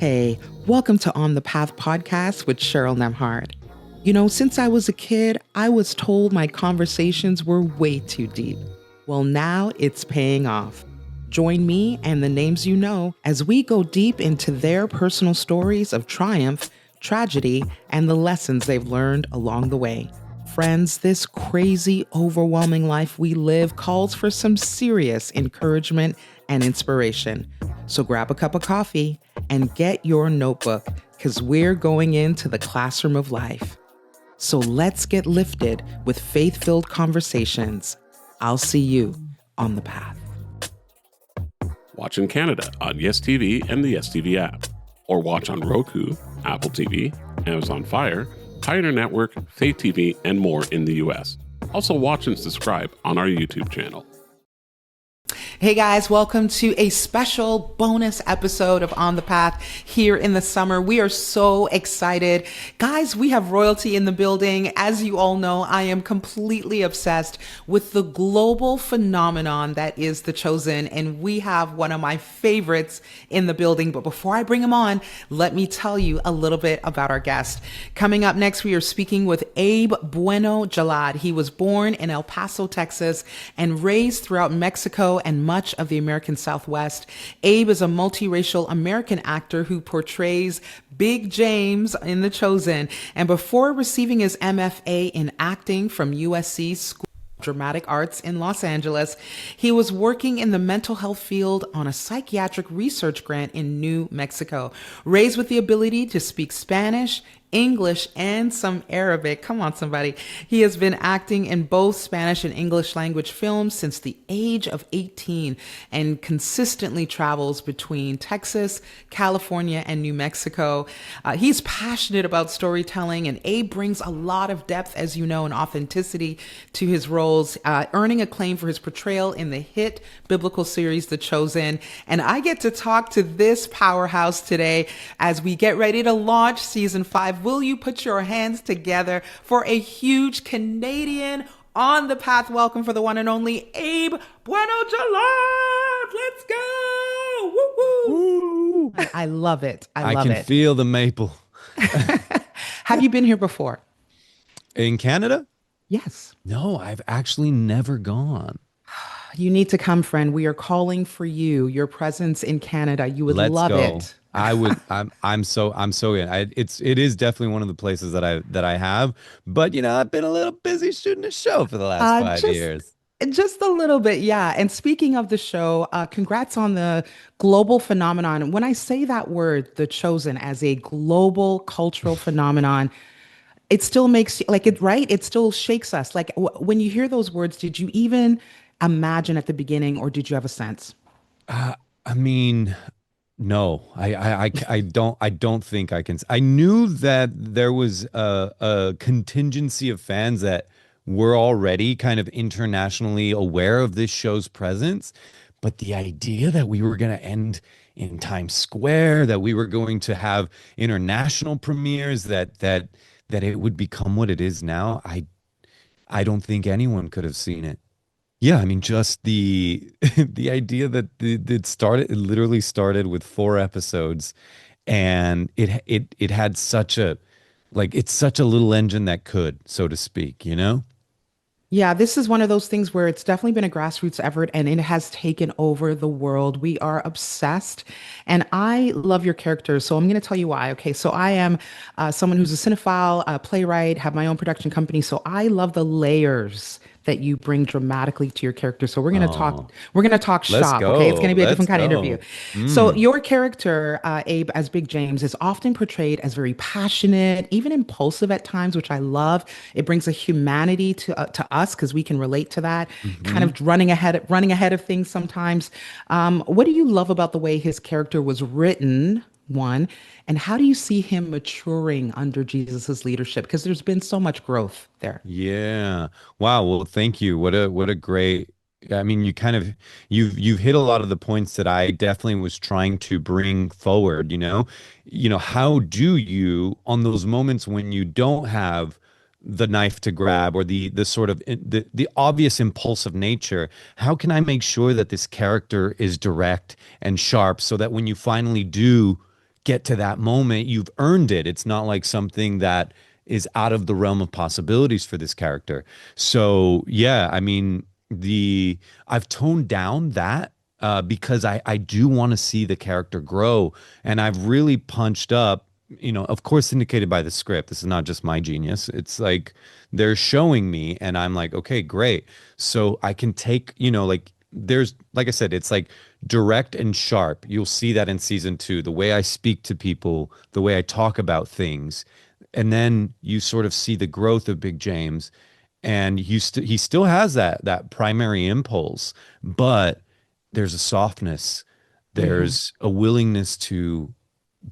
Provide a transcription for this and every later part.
Hey, welcome to On the Path podcast with Cheryl Nemhard. You know, since I was a kid, I was told my conversations were way too deep. Well, now it's paying off. Join me and the names you know as we go deep into their personal stories of triumph, tragedy, and the lessons they've learned along the way. Friends, this crazy, overwhelming life we live calls for some serious encouragement and inspiration. So grab a cup of coffee and get your notebook because we're going into the classroom of life. So let's get lifted with faith-filled conversations. I'll see you on the path. Watch in Canada on Yes TV and the Yes TV app. Or watch on Roku, Apple TV, Amazon Fire, Pioneer Network, Faith TV, and more in the US. Also watch and subscribe on our YouTube channel. Hey guys, welcome to a special bonus episode of On the Path here in the summer. We are so excited. Guys, we have royalty in the building. As you all know, I am completely obsessed with the global phenomenon that is The Chosen, and we have one of my favorites in the building. But before I bring him on, let me tell you a little bit about our guest. Coming up next, we are speaking with Abe Bueno Jallad. He was born in El Paso, Texas, and raised throughout Mexico and much of the American Southwest. Abe is a multiracial American actor who portrays Big James in The Chosen. And before receiving his MFA in acting from USC School of Dramatic Arts in Los Angeles, he was working in the mental health field on a psychiatric research grant in New Mexico. Raised with the ability to speak Spanish, English, and some Arabic. Come on, somebody. He has been acting in both Spanish and English language films since the age of 18 and consistently travels between Texas, California, and New Mexico. He's passionate about storytelling, and Abe brings a lot of depth, as you know, and authenticity to his roles, earning acclaim for his portrayal in the hit biblical series, The Chosen. And I get to talk to this powerhouse today as we get ready to launch season 5. Will you put your hands together for a huge Canadian On the Path welcome for the one and only Abe Bueno Jallad? Let's go! Woo-woo! I love it. I love it. I can feel the maple. Have you been here before? In Canada? Yes. No, I've actually never gone. You need to come, friend. We are calling for you. Your presence in Canada. You would Let's love go. it. I would. I'm so in. It is definitely one of the places that I have. But you know, I've been a little busy shooting a show for the last 5 years. Just a little bit, yeah. And speaking of the show, congrats on the global phenomenon. When I say that word, The Chosen, as a global cultural phenomenon, it still makes like it right. It still shakes us. Like when you hear those words, did you even imagine at the beginning, or did you have a sense? I mean. No, I don't think I can. I knew that there was a contingency of fans that were already kind of internationally aware of this show's presence, but the idea that we were going to end in Times Square, that we were going to have international premieres, that it would become what it is now, I don't think anyone could have seen it. Yeah, I mean, just the the idea that it literally started with 4 episodes, and it had such a it's such a little engine that could, so to speak, you know? Yeah, this is one of those things where it's definitely been a grassroots effort and it has taken over the world. We are obsessed. And I love your characters. So I'm going to tell you why. Okay. So I am someone who's a cinephile, a playwright, have my own production company. So I love the layers that you bring dramatically to your character. So we're going to talk Let's shop. go. Okay. It's going to be a Let's different kind of go. interview. So your character, Abe, as Big James, is often portrayed as very passionate, even impulsive at times, which I love. It brings a humanity to us because we can relate to that, kind of running ahead of things sometimes. What do you love about the way his character was written? One, and how do you see him maturing under Jesus's leadership? Because there's been so much growth there. Yeah. Wow. Well, thank you. What a great. I mean, you've hit a lot of the points that I definitely was trying to bring forward. How do you, on those moments when you don't have the knife to grab or the sort of the obvious impulsive nature, how can I make sure that this character is direct and sharp so that when you finally do get to that moment, you've earned it. It's not like something that is out of the realm of possibilities for this character. So yeah, I mean, the I've toned down that because I do want to see the character grow, and I've really punched up. Of course, indicated by the script. This is not just my genius. It's like they're showing me, and I'm like, okay, great. So I can take, like there's, like I said, it's like direct and sharp. You'll see that in season two, the way I speak to people, the way I talk about things. And then you sort of see the growth of Big James, and he still has that primary impulse, but there's a softness, Mm-hmm. there's a willingness to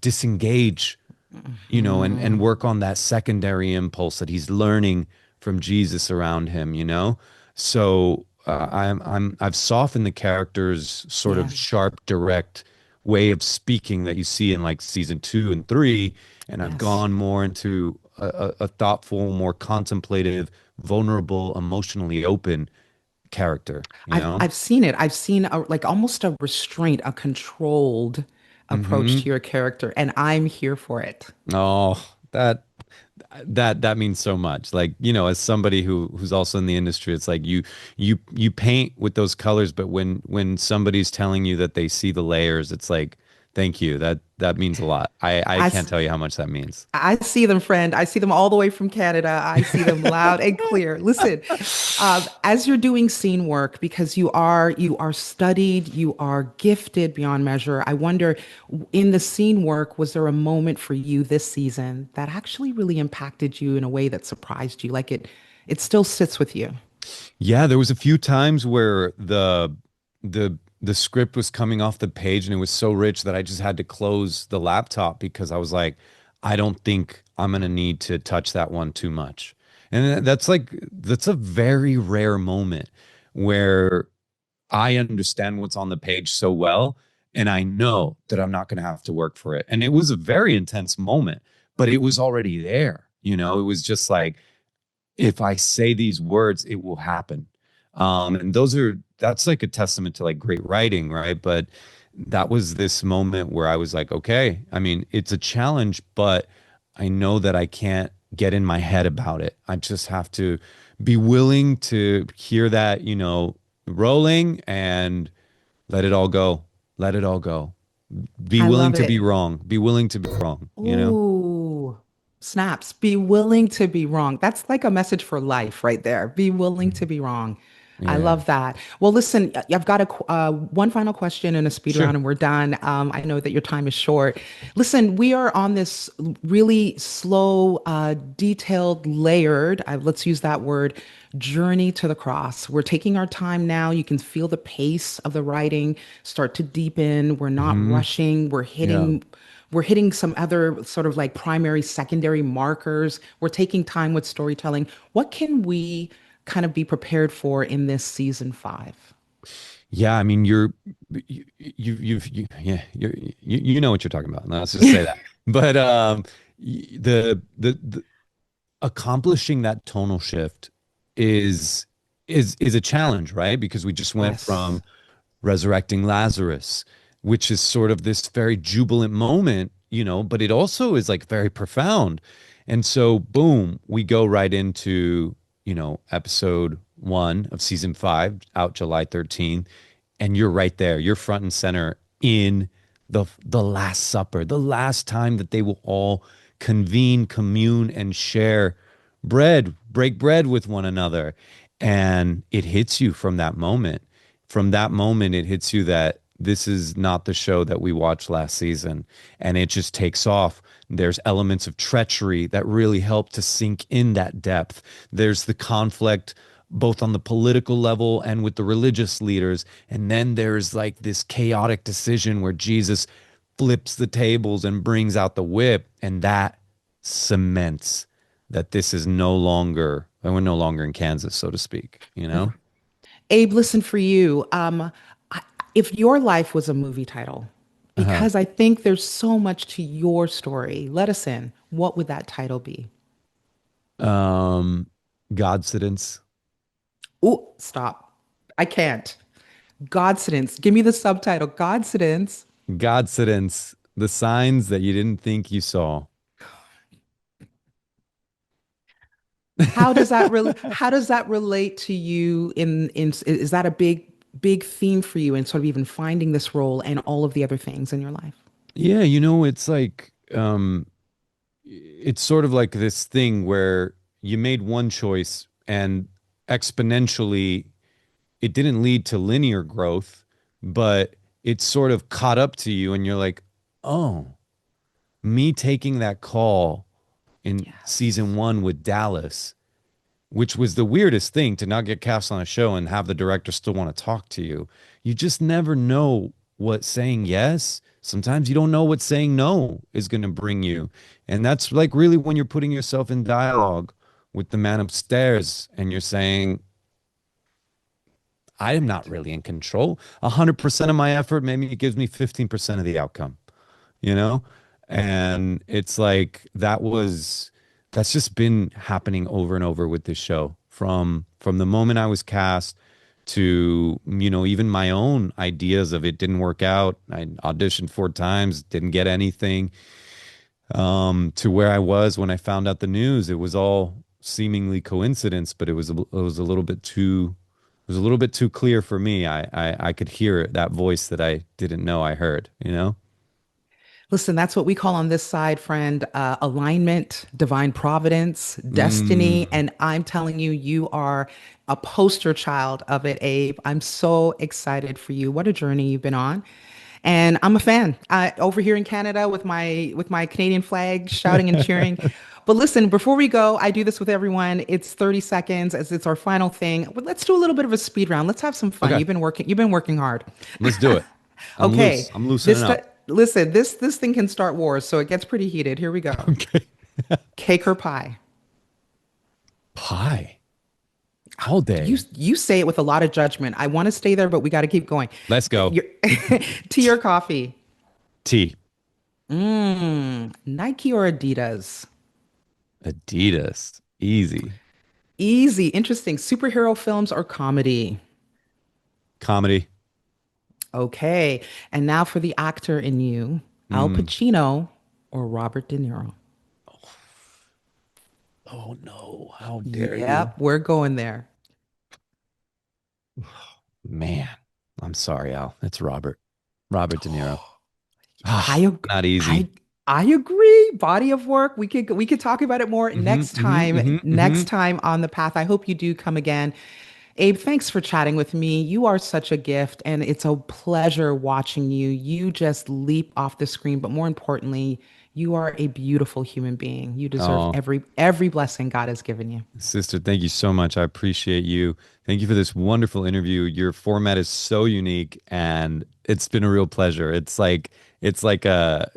disengage, and Mm-hmm. work on that secondary impulse that he's learning from Jesus around him, So I've softened the character's sort of Yes. sharp, direct way of speaking that you see in like season two and three, and I've Yes. gone more into a thoughtful, more contemplative, vulnerable, emotionally open character, I've seen it. I've seen like almost a restraint, a controlled approach Hmm. to your character, and I'm here for it. Oh, that means so much. Like, as somebody who's also in the industry, it's like you paint with those colors, but when somebody's telling you that they see the layers, it's like, thank you. That means a lot. I As can't tell you how much that means. I see them, friend. I see them all the way from Canada. I see them loud and clear. Listen, as you're doing scene work, because you are studied, you are gifted beyond measure. I wonder, in the scene work, was there a moment for you this season that actually really impacted you in a way that surprised you? Like it still sits with you. Yeah, there was a few times where the script was coming off the page and it was so rich that I just had to close the laptop because I was like, I don't think I'm gonna need to touch that one too much. And that's a very rare moment where I understand what's on the page so well, and I know that I'm not gonna have to work for it. And it was a very intense moment, but it was already there. It was just like, if I say these words, it will happen. And that's like a testament to like great writing, right? But that was this moment where I was like, okay, I mean, it's a challenge, but I know that I can't get in my head about it. I just have to be willing to hear that, rolling and let it all go. Let it all go. Be I willing love to be it. wrong. Be willing to be wrong. Ooh, snaps. Be willing to be wrong. That's like a message for life right there. Be willing to be wrong. I Yeah. love that. Well, listen, I've got one final question and a speed round, Sure. and we're done. I know that your time is short. Listen, we are on this really slow, detailed, layered, let's use that word, journey to the cross. We're taking our time now. You can feel the pace of the writing start to deepen. We're not Hmm. rushing. Yeah. We're hitting some other sort of like primary, secondary markers. We're taking time with storytelling. What can we kind of be prepared for in this season five? Yeah, I mean, yeah, you know what you're talking about. Let's just say that. But the accomplishing that tonal shift is is a challenge, right? Because we just went Yes. from resurrecting Lazarus, which is sort of this very jubilant moment, but it also is like very profound. And so, boom, we go right into, episode one of season five, out July 13th. And you're right there. You're front and center in the Last Supper, the last time that they will all convene, commune, and share bread, break bread with one another. And it hits you from that moment. From that moment, it hits you that this is not the show that we watched last season. And it just takes off. There's elements of treachery that really help to sink in that depth. There's the conflict both on the political level and with the religious leaders. And then there's like this chaotic decision where Jesus flips the tables and brings out the whip. And that cements that this is no longer, we're no longer in Kansas, so to speak. Abe, listen for you. If your life was a movie title, Uh-huh. because I think there's so much to your story, let us in. What would that title be? Um, Godsidence. Oh, stop. I can't. Godsidence. Give me the subtitle. Godsidence. Godsidence. The signs that you didn't think you saw. How does that relate to you in is that a big theme for you in sort of even finding this role and all of the other things in your life? Yeah, it's like it's sort of like this thing where you made one choice and exponentially it didn't lead to linear growth, but it sort of caught up to you and you're like, "Oh, me taking that call in Yes. season 1 with Dallas, which was the weirdest thing to not get cast on a show and have the director still want to talk to you. You just never know what saying yes. Sometimes you don't know what saying no is going to bring you. And that's like really when you're putting yourself in dialogue with the man upstairs and you're saying, I am not Right. really in control. 100% of my effort, maybe it gives me 15% of the outcome, you know? And it's like that's just been happening over and over with this show from the moment I was cast to, even my own ideas of it didn't work out. I auditioned 4 times, didn't get anything. To where I was when I found out the news, it was all seemingly coincidence, but it was a little bit too it was a little bit too clear for me. I could hear it, that voice that I didn't know I heard. Listen, that's what we call on this side, friend, alignment, divine providence, Mm. destiny. And I'm telling you, you are a poster child of it, Abe. I'm so excited for you. What a journey you've been on. And I'm a fan. Over here in Canada with my Canadian flag, shouting and cheering. But listen, before we go, I do this with everyone. It's 30 seconds as it's our final thing. But let's do a little bit of a speed round. Let's have some fun. Okay, You've been working hard. let's do it. I'm loose. Okay. I'm loosening up. Listen, this thing can start wars, so it gets pretty heated. Here we go. Okay. Cake or pie? Pie. All day. You say it with a lot of judgment. I want to stay there, but we got to keep going. Let's go. Your- Tea or coffee? T. Nike or Adidas? Adidas. Easy. Easy, interesting. Superhero films or comedy? Comedy. Okay. And now for the actor in you, Al Mm. Pacino or Robert De Niro? Oh no. How dare you? Yep, we're going there. Man. I'm sorry, Al. It's Robert. Robert De Niro. I ag- Not easy. I agree. Body of work. We could talk about it more Hmm. hmm next hmm time on the path. I hope you do come again. Abe, thanks for chatting with me. You are such a gift, and it's a pleasure watching you. You just leap off the screen, but more importantly, you are a beautiful human being. You deserve Oh, every blessing God has given you. sister, thank you so much. I appreciate you. Thank you for this wonderful interview. Your format is so unique and it's been a real pleasure. It's like a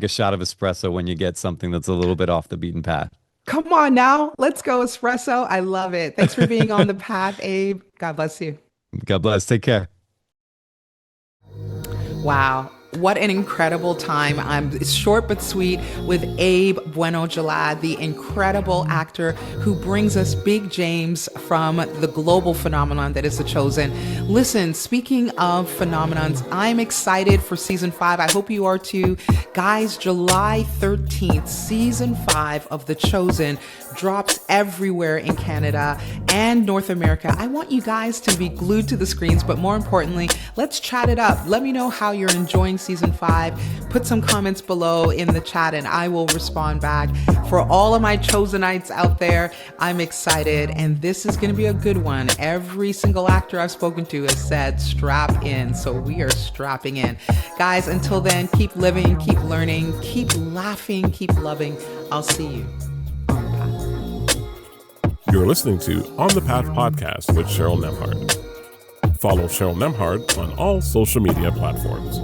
shot of espresso when you get something that's a little bit off the beaten path. Come on now, let's go espresso. I love it. Thanks for being on the path, Abe. God bless you. God bless. Take care. Wow. What an incredible time. It's short but sweet with Abe Bueno Jallad, the incredible actor who brings us Big James from the global phenomenon that is The Chosen. Listen, speaking of phenomenons, I'm excited for season 5. I hope you are too. Guys, July 13th, season 5 of The Chosen drops everywhere in Canada and North America. I want you guys to be glued to the screens, but more importantly, let's chat it up. Let me know how you're enjoying season 5. Put some comments below in the chat and I will respond back. For all of my Chosenites out there, I'm excited and this is going to be a good one. Every single actor I've spoken to has said strap in, so we are strapping in. Guys, until then, keep living, keep learning, keep laughing, keep loving. I'll see you on the path. You're listening to On the Path podcast with Cheryl Nemhard. Follow Cheryl Nemhard on all social media platforms.